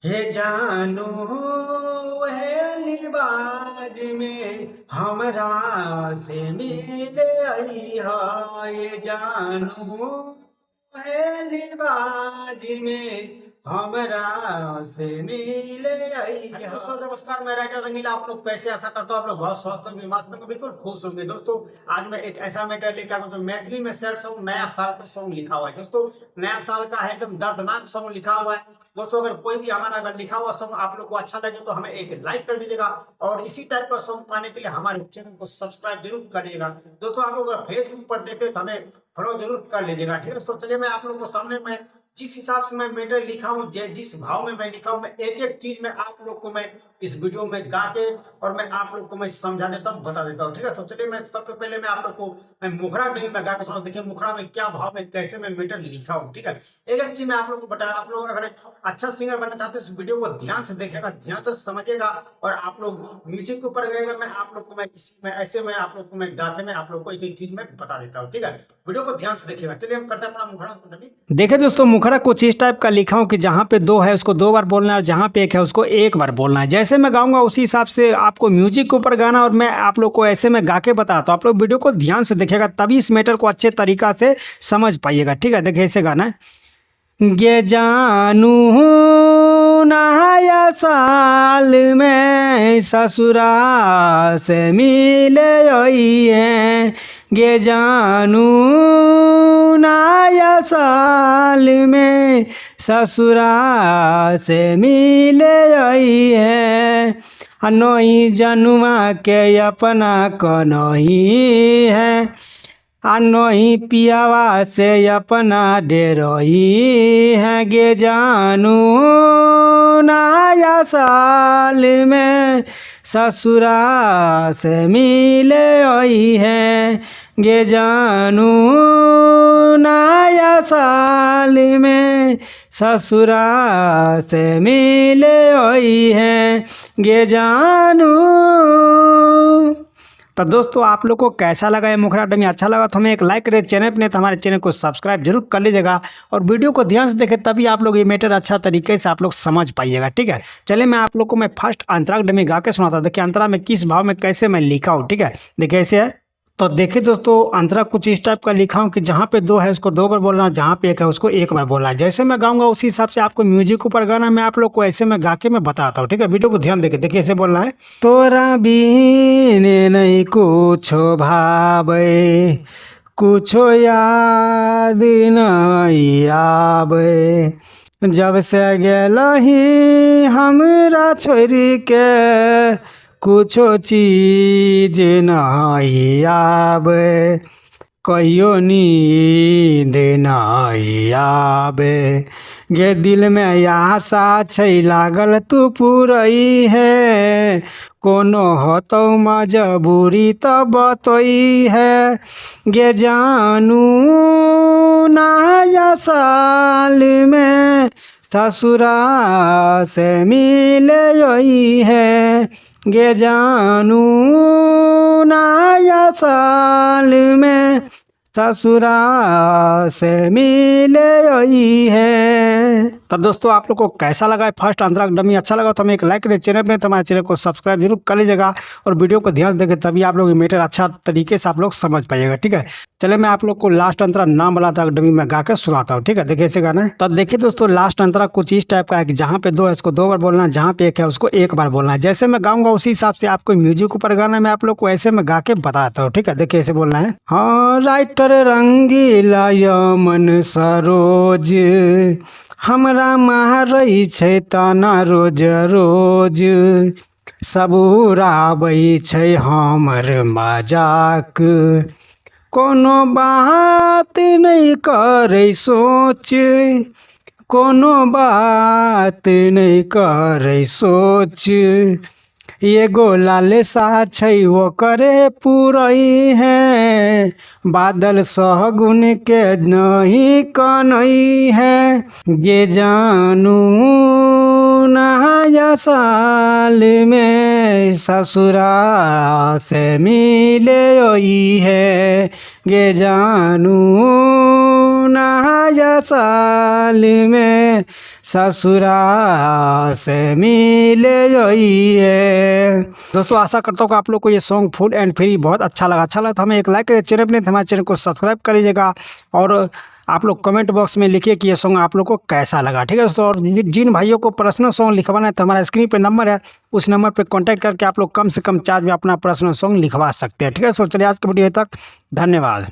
हे जानू है लिबाज में हमरा से मिले अइहा। ये जानू है लिबाज में हमरा से मिले अइहा। दोस्तों नमस्कार, मैं राइटर रंगीला। आप लोग कैसे? आशा करता हूँ आप लोग बहुत स्वस्थ होंगे, मस्त होंगे, बिल्कुल खुश होंगे। दोस्तों आज मैं एक ऐसा मैटर लेकर आया जो मैथिली में सैड सॉन्ग नया साल का सॉन्ग लिखा हुआ है। दोस्तों नया साल का है, एकदम दर्दनाक सॉन्ग लिखा हुआ है। दोस्तों अगर कोई भी हमारा अगर लिखा हुआ सॉन्ग आप लोग को अच्छा लगे तो हमें एक लाइक कर दीजिएगा और इसी टाइप का सॉन्ग पाने के लिए हमारे चैनल को सब्सक्राइब जरूर करिएगा। दोस्तों आप लोग अगर फेसबुक पर देख रहे तो हमें फॉलो जरूर कर लीजिएगा, ठीक है। तो चलिए मैं आप लोग को सामने में जिस हिसाब से मैं मैटर लिखा हूँ, जिस भाव में मैं लिखा हूँ, मैं एक एक चीज में आप लोग को मैं इस वीडियो में गा के और मैं आप लोग को मैं समझा देता हूँ, बता देता हूँ, ठीक है। तो चलिए मैं सबसे पहले मैं आप लोग को मैं मुखड़ा नहीं मैं गा के सुना। देखिए मुखड़ा में क्या भाव में कैसे मैं मैटर लिखा हूँ, ठीक है। एक एक चीज मैं आप लोग को बता। आप लोग अगर अच्छा सिंगर बनना चाहते हैं इस वीडियो को ध्यान से देखेगा, ध्यान से समझिएगा और आप लोग म्यूजिक के ऊपर गएगा। मैं आप लोग को मैं इसी में ऐसे में आप लोग को मैं गा के मैं आप लोग को एक एक चीज में बता देता हूँ, ठीक है। वीडियो को ध्यान से देखिएगा। चलिए हम करते हैं अपना मुखड़ा। देखिए दोस्तों, मुखड़ा कुछ इस टाइप का लिखा हूँ कि जहाँ पे दो है उसको दो बार बोलना है और जहाँ पे एक है उसको एक बार बोलना है। जैसे मैं गाऊंगा उसी हिसाब से आपको म्यूजिक के ऊपर गाना और मैं आप लोग को ऐसे में गा के बताता हूँ। आप लोग वीडियो को ध्यान से देखिएगा तभी इस मैटर को अच्छे तरीका से समझ पाइएगा, ठीक है। देखिए ऐसे गाना है। गे जानू नया साल में ससुरा से मिले हैं। गे जानू नया साल में ससुरा से मिले हैं। नई जनुमा के अपना कनही है, नही पियावा से अपना डेरोही है। गे जानू नया साल में ससुरा से मिले हैं। गे जानू नया साल में ससुरा से मिले हैं। गे जानू। तो दोस्तों आप लोग को कैसा लगा ये मुखड़ा डमी? अच्छा लगा तो हमें एक लाइक करिए, चैनल पे नहीं तो हमारे चैनल को सब्सक्राइब जरूर कर लीजिएगा और वीडियो को ध्यान से देखें तभी आप लोग ये मैटर अच्छा तरीके से आप लोग समझ पाइएगा, ठीक है। चलिए मैं आप लोग को मैं फर्स्ट अंतरा डमी गा के सुनाता हूँ। देखिए अंतरा में किस भाव में कैसे मैं लिखा हूँ, ठीक है। देखिए ऐसे है। तो देखिए दोस्तों अंतरा कुछ इस टाइप का लिखा हूँ कि जहाँ पे दो है उसको दो बार बोलना है, जहाँ पे एक है उसको एक बार बोलना है। जैसे मैं गाऊंगा उसी हिसाब से आपको म्यूजिक ऊपर गाना मैं आप लोग को ऐसे में गा के मैं बताता हूँ, ठीक है। वीडियो को ध्यान देके देखिए ऐसे बोलना है। तोरा बीने नहीं कुछो भावे, कुछो याद नहीं आवे। जब से गेलही हमरा छोड़ के कुछो चीज नहीं आवे, कहियो नींद नहीं आवे। गे दिल में आशा छै लागल तू पुरई है, कोनो होतो मजबूरी तो बतई है। गे जानू नया साल में ससुरा से मिले है। गे जानू नया साल में ससुरा से मिले है। तो दोस्तों आप लोग को कैसा लगा फर्स्ट अंतरा डमी? अच्छा लगा तो हमें एक लाइक करिए, चैनल पे तो हमारे चैनल को सब्सक्राइब जरूर कर लीजिएगा और वीडियो को ध्यान से देखें तभी आप लोग मैटर अच्छा तरीके से आप लोग समझ पाइएगा, ठीक है। चलिए मैं आप लोग को लास्ट अंतरा नाम वाला अंतरा डमी में गा के सुनाता हूँ, ठीक है। देखिए ऐसे गाना है। तो देखिए दोस्तों लास्ट अंतरा कुछ इस टाइप का है कि जहाँ पे दो है उसको दो बार बोलना है, जहाँ पे एक है उसको एक बार बोलना है। जैसे मैं गाऊंगा उसी हिसाब से आपको म्यूजिक ऊपर गाना मैं आप लोग को ऐसे में गा के बताता हूँ, ठीक है। देखिए ऐसे बोलना है। हाँ राइटर रंगीला यमन सरोज हमरा मारै छै तना रोज रोज, सब उड़ाबै छै हमर मजाक, कोनो बात नहीं करे सोच, कोनो बात नहीं करे सोच। एगो लालसा छै वो करे पुरई है, बादल सहगुन के नहीं कनई है। ये जानू नया साल में में ससुरा से मिले आई है गे जानू नया साल में ससुरा से मिले आई है। दोस्तों आशा करता हूँ कि आप लोग को ये सॉन्ग फुल एंड फ्री बहुत अच्छा लगा तो हमें एक लाइक करिए, चैनल पे हमारे चैनल को सब्सक्राइब कर लीजिएगा और आप लोग कमेंट बॉक्स में लिखिए कि ये सॉन्ग आप लोग को कैसा लगा, ठीक है दोस्तों। और जिन भाइयों को पर्सनल सॉन्ग लिखवाना है तो हमारा स्क्रीन पे नंबर है, उस नंबर पे कांटेक्ट करके आप लोग कम से कम चार्ज में अपना पर्सनल सॉन्ग लिखवा सकते हैं, ठीक है दोस्तों। चलिए आज की वीडियो तक, धन्यवाद।